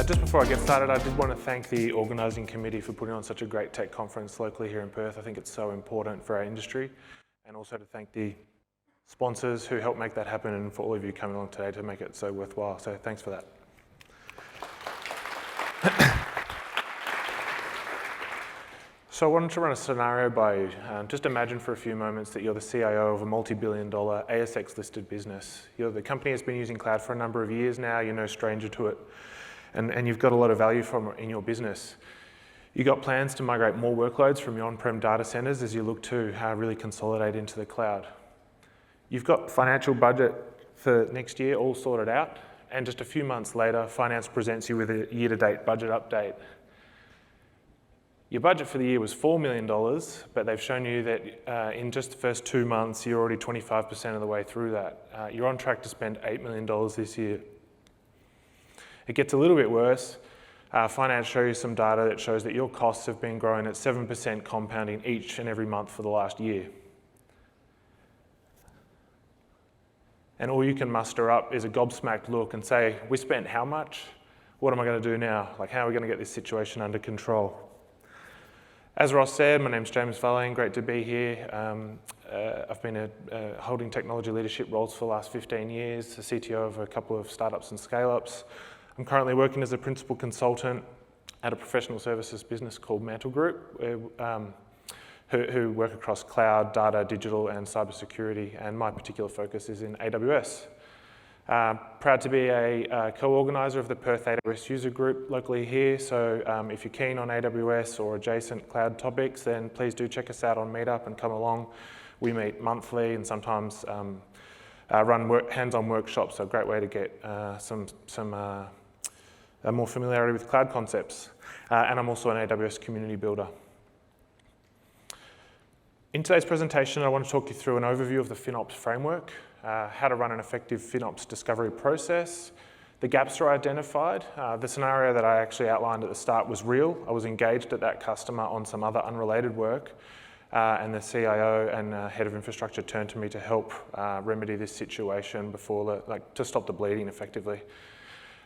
Just before I get started, I did want to thank the organising committee for putting on such a great tech conference locally here in Perth. I think it's so important for our industry, and also to thank the sponsors who helped make that happen, and for all of you coming along today to make it so worthwhile. So thanks for that. So I wanted to run a scenario by you. Just imagine for a few moments that you're the CIO of a multi-billion-dollar ASX-listed business. The company has been using cloud for a number of years now. You're no stranger to it, and you've got a lot of value from it in your business. You've got plans to migrate more workloads from your on-prem data centers as you look to really consolidate into the cloud. You've got financial budget for next year all sorted out, and just a few months later, finance presents you with a year-to-date budget update. Your budget for the year was $4 million, but they've shown you that in just the first 2 months, you're already 25% of the way through that. You're on track to spend $8 million this year. It gets a little bit worse. Finance show you some data that shows that your costs have been growing at 7% compounding each and every month for the last year. And all you can muster up is a gobsmacked look and say, we spent how much? What am I going to do now? Like, how are we going to get this situation under control? As Ross said, my name's James Vulling, great to be here. I've been holding technology leadership roles for the last 15 years, the CTO of a couple of startups and scale-ups. I'm currently working as a principal consultant at a professional services business called Mantle Group, who work across cloud, data, digital, and cybersecurity, and my particular focus is in AWS. Proud to be a co-organiser of the Perth AWS user group locally here, so if you're keen on AWS or adjacent cloud topics, then please do check us out on Meetup and come along. We meet monthly and sometimes run hands-on workshops, so a great way to get some more familiarity with cloud concepts. And I'm also an AWS community builder. In today's presentation, I want to talk you through an overview of the FinOps framework, how to run an effective FinOps discovery process. The gaps are identified. The scenario that I actually outlined at the start was real. I was engaged at that customer on some other unrelated work, and the CIO and head of infrastructure turned to me to help remedy this situation to stop the bleeding effectively.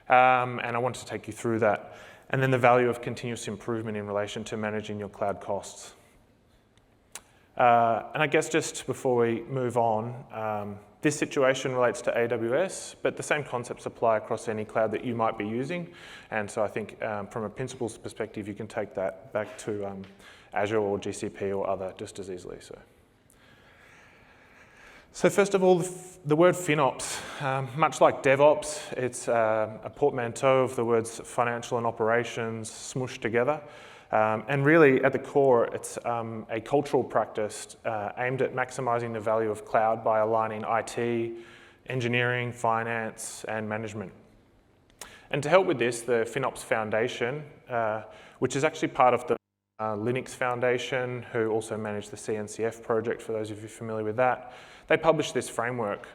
And I wanted to take you through that. And then the value of continuous improvement in relation to managing your cloud costs. And I guess just before we move on, this situation relates to AWS, but the same concepts apply across any cloud that you might be using. And so I think from a principles perspective, you can take that back to Azure or GCP or other just as easily. So first of all, the word FinOps, much like DevOps, it's a portmanteau of the words financial and operations smooshed together. And really, at the core, it's a cultural practice aimed at maximising the value of cloud by aligning IT, engineering, finance, and management. And to help with this, the FinOps Foundation, which is actually part of the Linux Foundation, who also manage the CNCF project, for those of you familiar with that, they published this framework.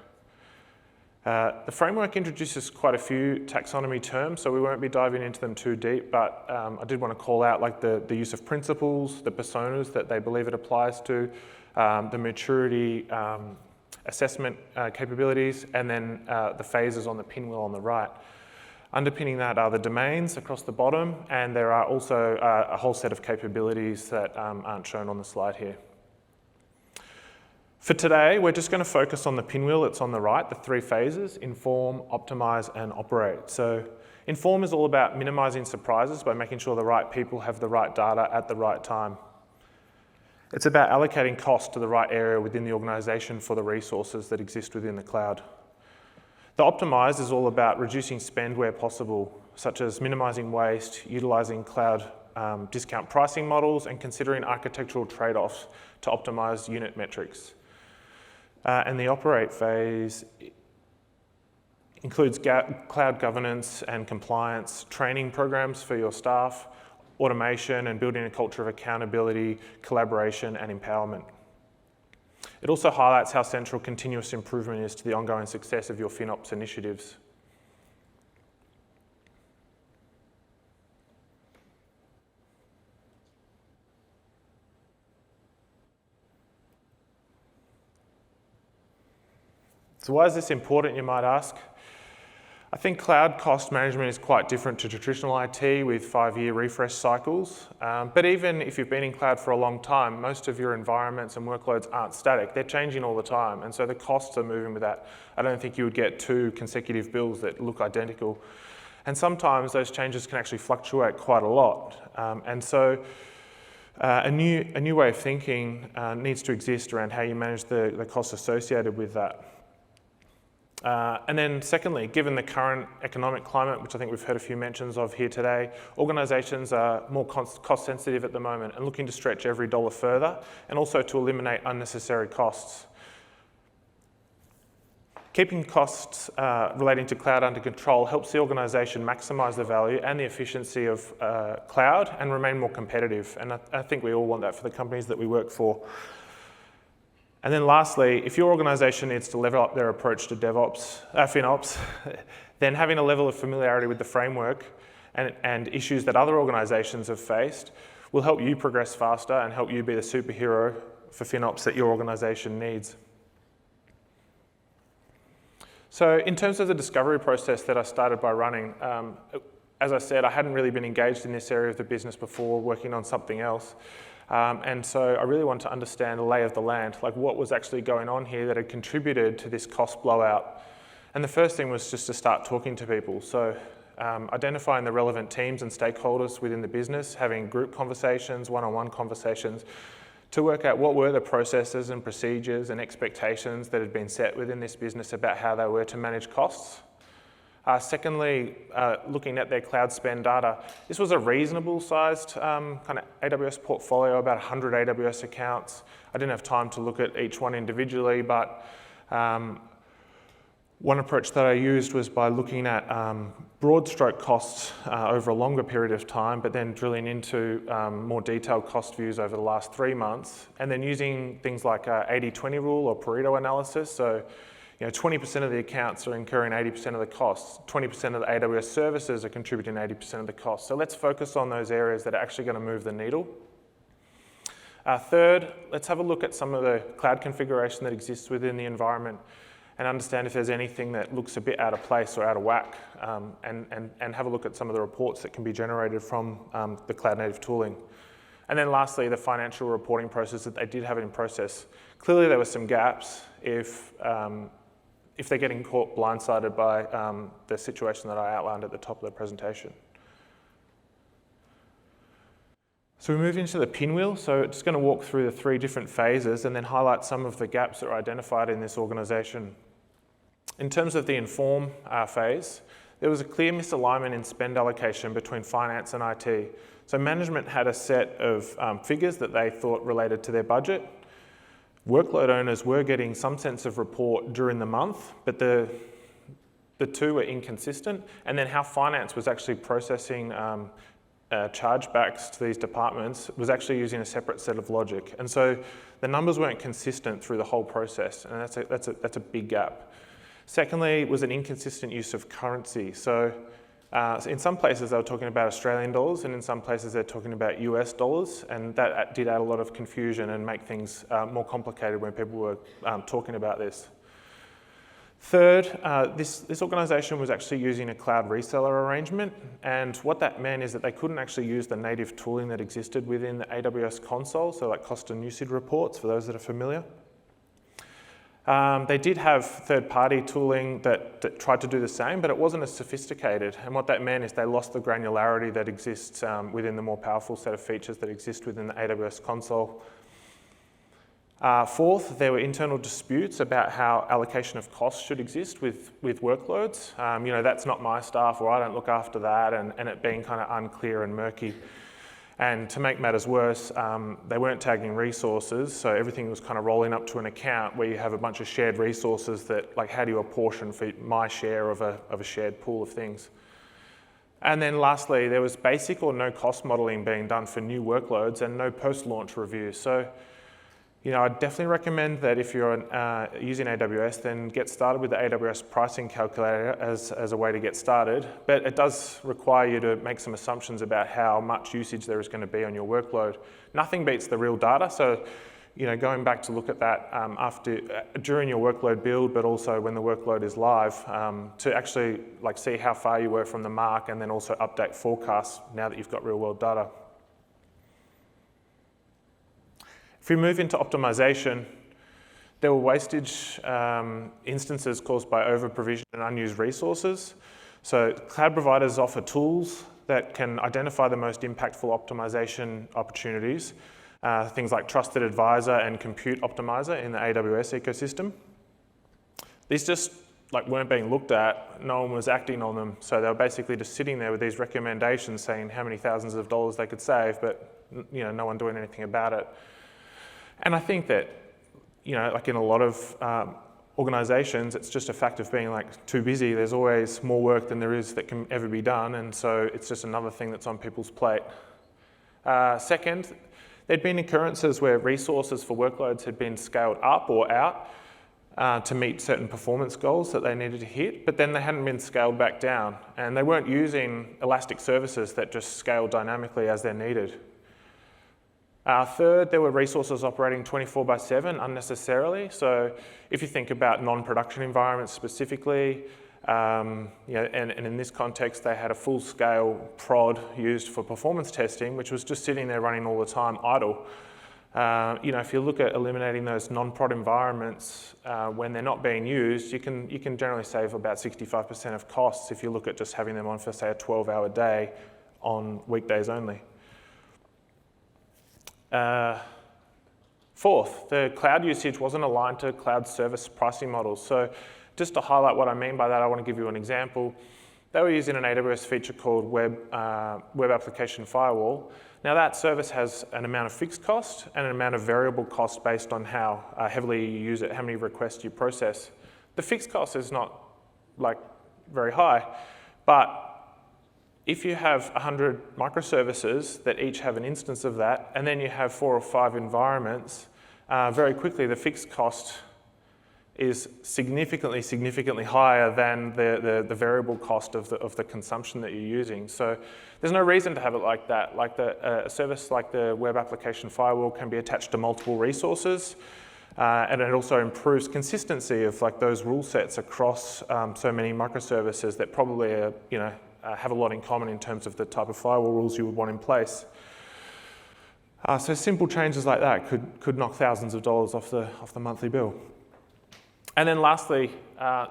The framework introduces quite a few taxonomy terms, so we won't be diving into them too deep, but I did want to call out like the use of principles, the personas that they believe it applies to, the maturity assessment capabilities, and then the phases on the pinwheel on the right. Underpinning that are the domains across the bottom, and there are also a whole set of capabilities that aren't shown on the slide here. For today, we're just going to focus on the pinwheel that's on the right, the 3 phases: inform, optimize, and operate. So inform is all about minimizing surprises by making sure the right people have the right data at the right time. It's about allocating cost to the right area within the organization for the resources that exist within the cloud. The optimize is all about reducing spend where possible, such as minimizing waste, utilizing cloud discount pricing models, and considering architectural trade-offs to optimize unit metrics. And the operate phase includes cloud governance and compliance, training programs for your staff, automation, and building a culture of accountability, collaboration, and empowerment. It also highlights how central continuous improvement is to the ongoing success of your FinOps initiatives. So why is this important, you might ask? I think cloud cost management is quite different to traditional IT with 5-year refresh cycles. But even if you've been in cloud for a long time, most of your environments and workloads aren't static. They're changing all the time. And so the costs are moving with that. I don't think you would get 2 consecutive bills that look identical. And sometimes those changes can actually fluctuate quite a lot. And so a new way of thinking needs to exist around how you manage the costs associated with that. And then secondly, given the current economic climate, which I think we've heard a few mentions of here today, organisations are more cost sensitive at the moment and looking to stretch every dollar further and also to eliminate unnecessary costs. Keeping costs relating to cloud under control helps the organisation maximise the value and the efficiency of cloud and remain more competitive. And I think we all want that for the companies that we work for. And then lastly, if your organisation needs to level up their approach to FinOps, then having a level of familiarity with the framework and issues that other organisations have faced will help you progress faster and help you be the superhero for FinOps that your organisation needs. So in terms of the discovery process that I started by running, as I said, I hadn't really been engaged in this area of the business before, working on something else. And so I really wanted to understand the lay of the land, like what was actually going on here that had contributed to this cost blowout. And the first thing was just to start talking to people. So identifying the relevant teams and stakeholders within the business, having group conversations, one-on-one conversations, to work out what were the processes and procedures and expectations that had been set within this business about how they were to manage costs. Secondly, looking at their cloud spend data. This was a reasonable sized kind of AWS portfolio, about 100 AWS accounts. I didn't have time to look at each one individually, but one approach that I used was by looking at broad stroke costs over a longer period of time, but then drilling into more detailed cost views over the last 3 months, and then using things like 80-20 rule or Pareto analysis. So 20% of the accounts are incurring 80% of the costs. 20% of the AWS services are contributing 80% of the costs. So let's focus on those areas that are actually going to move the needle. Third, let's have a look at some of the cloud configuration that exists within the environment and understand if there's anything that looks a bit out of place or out of whack, and have a look at some of the reports that can be generated from the cloud native tooling. And then lastly, the financial reporting process that they did have in process. Clearly there were some gaps if they're getting caught blindsided by the situation that I outlined at the top of the presentation. So we move into the pinwheel. So it's going to walk through the 3 different phases and then highlight some of the gaps that are identified in this organisation. In terms of the inform phase, there was a clear misalignment in spend allocation between finance and IT. So management had a set of figures that they thought related to their budget. Workload owners were getting some sense of report during the month, but the two were inconsistent. And then how finance was actually processing chargebacks to these departments was actually using a separate set of logic. And so the numbers weren't consistent through the whole process, and that's a big gap. Secondly, was an inconsistent use of currency. So in some places they were talking about Australian dollars, and in some places they're talking about US dollars, and that did add a lot of confusion and make things more complicated when people were talking about this. Third, this organisation was actually using a cloud reseller arrangement, and what that meant is that they couldn't actually use the native tooling that existed within the AWS console, so like cost and usage reports for those that are familiar. They did have third-party tooling that tried to do the same, but it wasn't as sophisticated. And what that meant is they lost the granularity that exists within the more powerful set of features that exist within the AWS console. Fourth, there were internal disputes about how allocation of costs should exist with workloads. That's not my staff, or I don't look after that, and it being kind of unclear and murky. And to make matters worse, they weren't tagging resources, so everything was kind of rolling up to an account where you have a bunch of shared resources that, like, how do you apportion for my share of a shared pool of things? And then lastly, there was basic or no cost modeling being done for new workloads and no post-launch review. So, I'd definitely recommend that if you're using AWS, then get started with the AWS pricing calculator as a way to get started. But it does require you to make some assumptions about how much usage there is going to be on your workload. Nothing beats the real data. So, going back to look at that during your workload build, but also when the workload is live, to actually see how far you were from the mark, and then also update forecasts now that you've got real world data. If we move into optimization, there were wastage instances caused by over-provision and unused resources. So cloud providers offer tools that can identify the most impactful optimization opportunities. Things like Trusted Advisor and Compute Optimizer in the AWS ecosystem. These just weren't being looked at, no one was acting on them, so they were basically just sitting there with these recommendations saying how many thousands of dollars they could save, but no one doing anything about it. And I think that, in a lot of organizations, it's just a fact of being too busy. There's always more work than there is that can ever be done, and so it's just another thing that's on people's plate. Second, there'd been occurrences where resources for workloads had been scaled up or out to meet certain performance goals that they needed to hit, but then they hadn't been scaled back down, and they weren't using elastic services that just scale dynamically as they're needed. Third, there were resources operating 24/7 unnecessarily. So if you think about non-production environments specifically, and in this context, they had a full-scale prod used for performance testing, which was just sitting there running all the time idle. If you look at eliminating those non-prod environments when they're not being used, you can generally save about 65% of costs if you look at just having them on for, say, a 12-hour day on weekdays only. Fourth, the cloud usage wasn't aligned to cloud service pricing models. So just to highlight what I mean by that, I want to give you an example. They were using an AWS feature called Web Application Firewall. Now that service has an amount of fixed cost and an amount of variable cost based on how heavily you use it, how many requests you process. The fixed cost is not very high, but if you have 100 microservices that each have an instance of that, and then you have 4 or 5 environments, very quickly the fixed cost is significantly higher than the variable cost of the consumption that you're using. So there's no reason to have it like that. A service like the Web Application Firewall can be attached to multiple resources, and it also improves consistency of those rule sets across so many microservices that probably are, have a lot in common in terms of the type of firewall rules you would want in place. So simple changes like that could knock thousands of dollars off the monthly bill. And then lastly,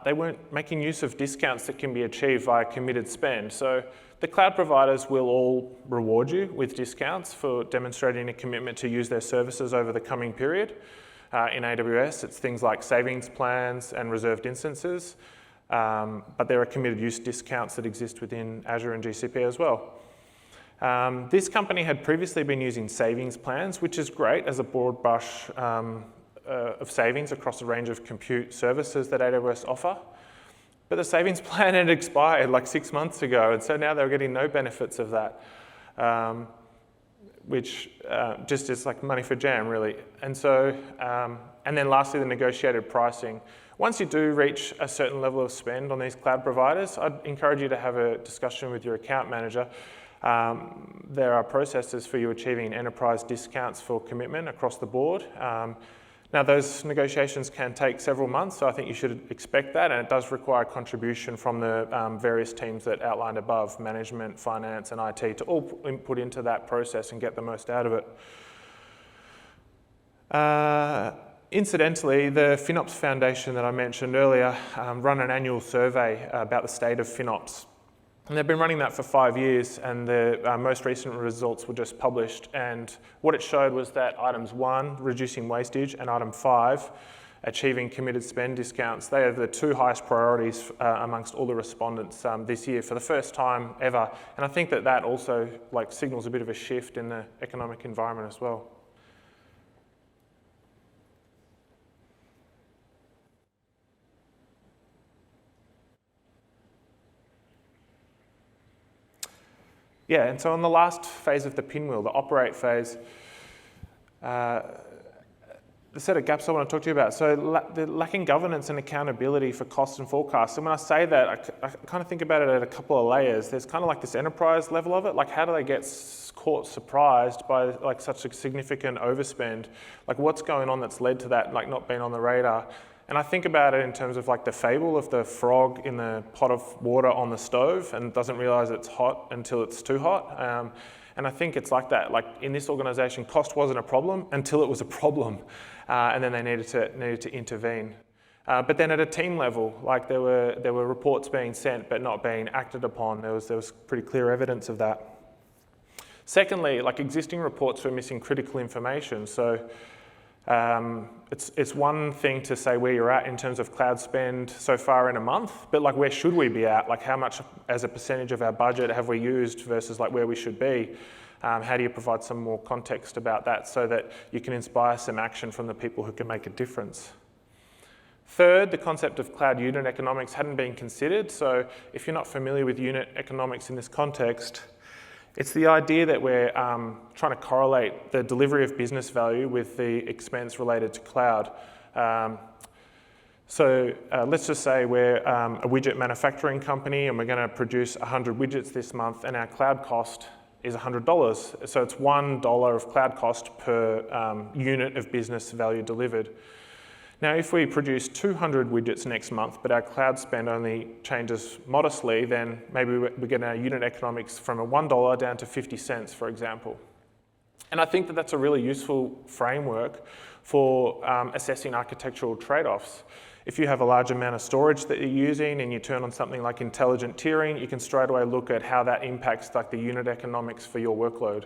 they weren't making use of discounts that can be achieved via committed spend. So the cloud providers will all reward you with discounts for demonstrating a commitment to use their services over the coming period. In AWS, it's things like savings plans and reserved instances. But there are committed use discounts that exist within Azure and GCP as well. This company had previously been using savings plans, which is great as a broad brush of savings across a range of compute services that AWS offer. But the savings plan had expired 6 months ago, and so now they're getting no benefits of that, which just is money for jam, really. And so, and then lastly, the negotiated pricing. Once you do reach a certain level of spend on these cloud providers, I'd encourage you to have a discussion with your account manager. There are processes for you achieving enterprise discounts for commitment across the board. Now those negotiations can take several months, so I think you should expect that, and it does require contribution from the various teams that outlined above, management, finance, and IT, to all input into that process and get the most out of it. Incidentally, the FinOps Foundation that I mentioned earlier run an annual survey about the state of FinOps. And they've been running that for 5 years, and the most recent results were just published. And what it showed was that items 1, reducing wastage, and item 5, achieving committed spend discounts, they are the 2 highest priorities amongst all the respondents this year for the first time ever. And I think that also signals a bit of a shift in the economic environment as well. Yeah, and so on the last phase of the pinwheel, the operate phase, the set of gaps I want to talk to you about. So the lacking governance and accountability for cost and forecast. And when I say that, I kind of think about it at a couple of layers. There's kind of like this enterprise level of it. Like, how do they get caught surprised by like such a significant overspend? Like, what's going on that's led to that, like, not being on the radar? And I think about it in terms of like the fable of the frog in the pot of water on the stove and doesn't realize it's hot until it's too hot. And I think it's like that. Like, in this organization, cost wasn't a problem until it was a problem. And then they needed to intervene. But then at a team level, like, there were reports being sent but not being acted upon. There was pretty clear evidence of that. Secondly, like, existing reports were missing critical information. So it's one thing to say where you're at in terms of cloud spend so far in a month, but like, where should we be at? Like, how much as a percentage of our budget have we used versus like where we should be? How do you provide some more context about that so that you can inspire some action from the people who can make a difference? Third, the concept of cloud unit economics hadn't been considered. So if you're not familiar with unit economics in this context, it's the idea that we're trying to correlate the delivery of business value with the expense related to cloud. So let's just say we're a widget manufacturing company and we're going to produce 100 widgets this month, and our cloud cost is $100. So it's $1 of cloud cost per unit of business value delivered. Now, if we produce 200 widgets next month, but our cloud spend only changes modestly, then maybe we get our unit economics from a $1 down to 50 cents, for example. And I think that that's a really useful framework for assessing architectural trade-offs. If you have a large amount of storage that you're using and you turn on something like intelligent tiering, you can straight away look at how that impacts like the unit economics for your workload.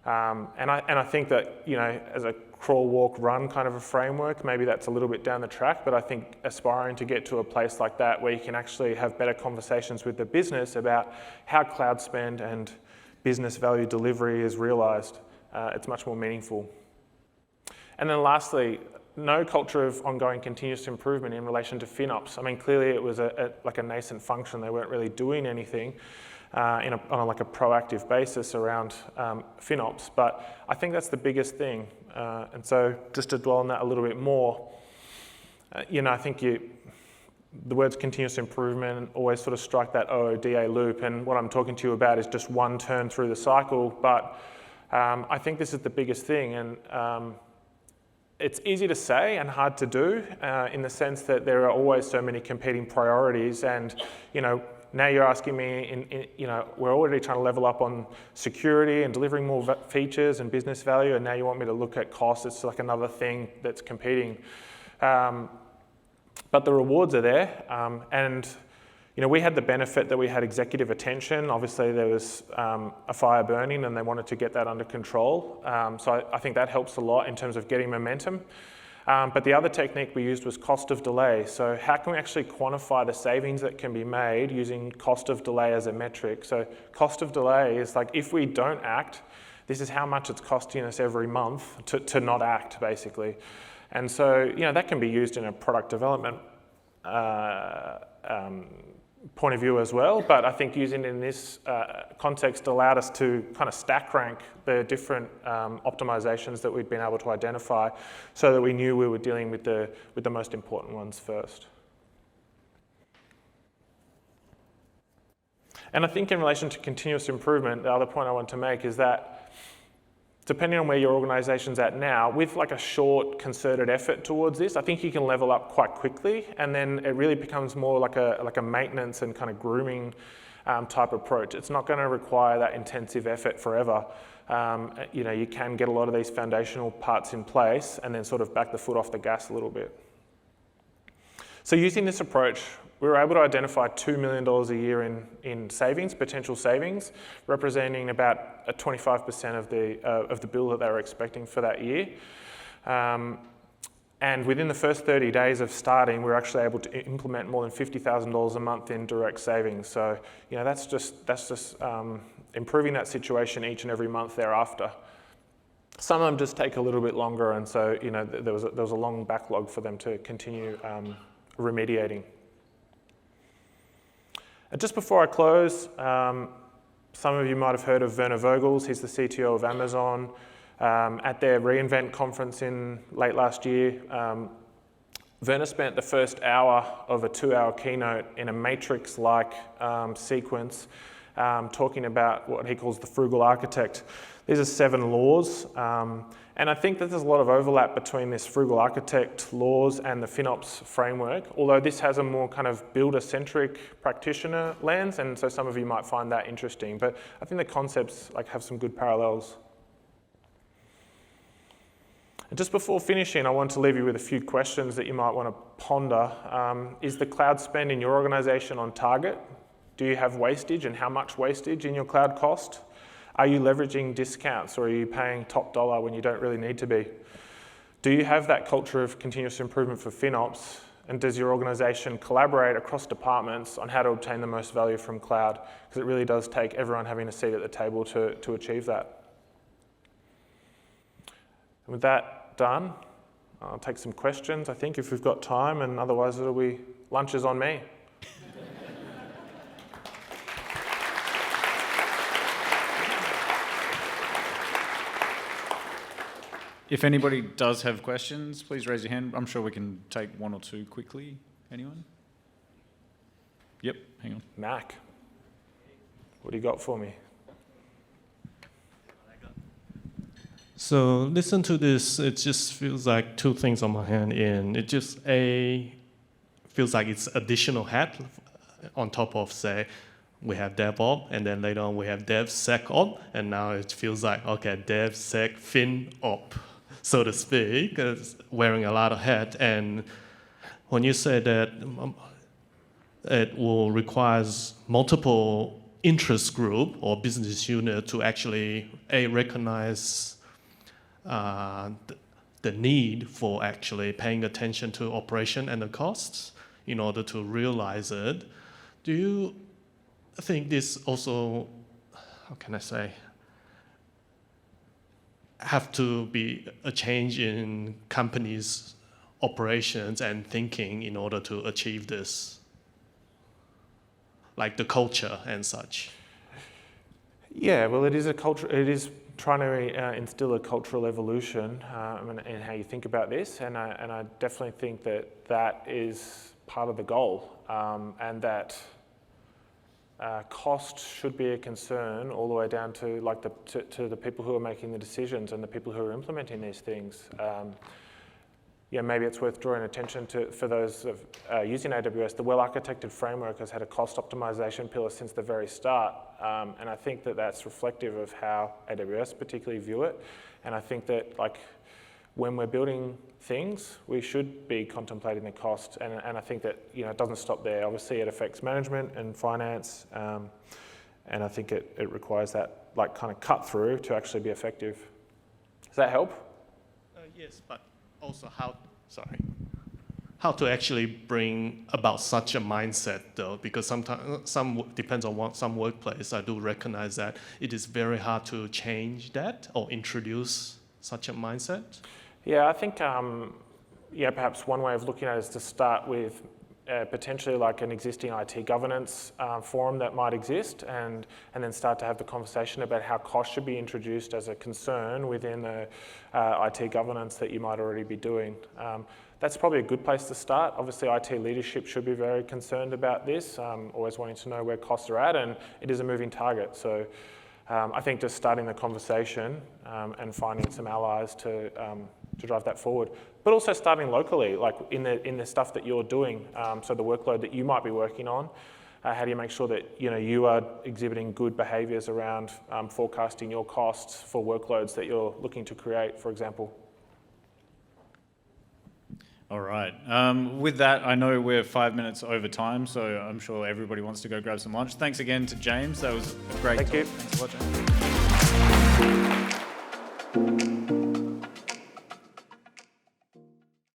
And I think that, you know, as a crawl, walk, run kind of a framework, maybe that's a little bit down the track, but I think aspiring to get to a place like that where you can actually have better conversations with the business about how cloud spend and business value delivery is realized, it's much more meaningful. And then lastly, no culture of ongoing continuous improvement in relation to FinOps. I mean, clearly it was like a nascent function. They weren't really doing anything on a proactive basis around FinOps, but I think that's the biggest thing. And so just to dwell on that a little bit more, you know, I think the words continuous improvement always sort of strike that OODA loop, and what I'm talking to you about is just one turn through the cycle, but I think this is the biggest thing, and it's easy to say and hard to do in the sense that there are always so many competing priorities, and, you know, now you're asking me, you know, we're already trying to level up on security and delivering more features and business value, and now you want me to look at cost. It's like another thing that's competing. But the rewards are there, and, you know, we had the benefit that we had executive attention. Obviously, there was a fire burning, and they wanted to get that under control. So I think that helps a lot in terms of getting momentum. But the other technique we used was cost of delay. So how can we actually quantify the savings that can be made using cost of delay as a metric? So cost of delay is like, if we don't act, this is how much it's costing us every month to not act, basically. And so, you know, that can be used in a product development point of view as well, but I think using it in this context allowed us to kind of stack rank the different optimizations that we'd been able to identify so that we knew we were dealing with the most important ones first. And I think in relation to continuous improvement, the other point I want to make is that depending on where your organization's at now, with like a short concerted effort towards this, I think you can level up quite quickly, and then it really becomes more like a maintenance and kind of grooming type approach. It's not going to require that intensive effort forever. You know, you can get a lot of these foundational parts in place and then sort of back the foot off the gas a little bit. So using this approach, we were able to identify $2 million a year in savings, potential savings, representing about 25% of the bill that they were expecting for that year. And within the first 30 days of starting, we were actually able to implement more than $50,000 a month in direct savings. So, you know, that's just improving that situation each and every month thereafter. Some of them just take a little bit longer, and so, you know, there was a long backlog for them to continue remediating. Just before I close, some of you might have heard of Werner Vogels. He's the CTO of Amazon. At their reInvent conference in late last year, Werner spent the first hour of a 2-hour keynote in a matrix-like sequence talking about what he calls the frugal architect. These are 7 laws, and I think that there's a lot of overlap between this frugal architect laws and the FinOps framework, although this has a more kind of builder-centric practitioner lens, and so some of you might find that interesting. But I think the concepts have some good parallels. And just before finishing, I want to leave you with a few questions that you might want to ponder. Is the cloud spend in your organization on target? Do you have wastage, and how much wastage in your cloud cost? Are you leveraging discounts, or are you paying top dollar when you don't really need to be? Do you have that culture of continuous improvement for FinOps? And does your organization collaborate across departments on how to obtain the most value from cloud? Because it really does take everyone having a seat at the table to achieve that. And with that done, I'll take some questions, I think, if we've got time, and otherwise it'll be lunches on me. If anybody does have questions, please raise your hand. I'm sure we can take 1 or 2 quickly. Anyone? Yep, hang on. Mac, what do you got for me? So listen to this, it just feels like 2 things on my hand in. It just feels like it's additional hat on top of, say, we have DevOps, and then later on we have DevSecOps, and now it feels like, okay, DevSecFinOps, so to speak, because wearing a lot of hats. And when you say that it will require multiple interest group or business unit to actually recognize the need for actually paying attention to operation and the costs in order to realize it. Do you think this also, how can I say, have to be a change in companies' operations and thinking in order to achieve this? Like the culture and such. Yeah, well, it is a culture. It is trying to instill a cultural evolution in how you think about this, and I definitely think that is part of the goal, and that cost should be a concern all the way down to to the people who are making the decisions and the people who are implementing these things. Yeah, maybe it's worth drawing attention to, for those using AWS, the well-architected framework has had a cost optimization pillar since the very start. And I think that that's reflective of how AWS particularly view it. And I think that when we're building things, we should be contemplating the cost. And I think that it doesn't stop there. Obviously, it affects management and finance. And I think it requires that kind of cut through to actually be effective. Does that help? Yes, but also how to actually bring about such a mindset, though, because sometimes depends on some workplace. I do recognize that it is very hard to change that or introduce such a mindset. Yeah, I think perhaps one way of looking at it is to start with potentially an existing IT governance forum that might exist, and then start to have the conversation about how cost should be introduced as a concern within the IT governance that you might already be doing. That's probably a good place to start. Obviously, IT leadership should be very concerned about this, always wanting to know where costs are at, and it is a moving target. So I think just starting the conversation and finding some allies to drive that forward, but also starting locally, in the stuff that you're doing. So the workload that you might be working on, how do you make sure that you are exhibiting good behaviours around forecasting your costs for workloads that you're looking to create, for example? All right. With that, I know we're 5 minutes over time, so I'm sure everybody wants to go grab some lunch. Thanks again to James. That was a great talk. Thank you. Thanks for watching.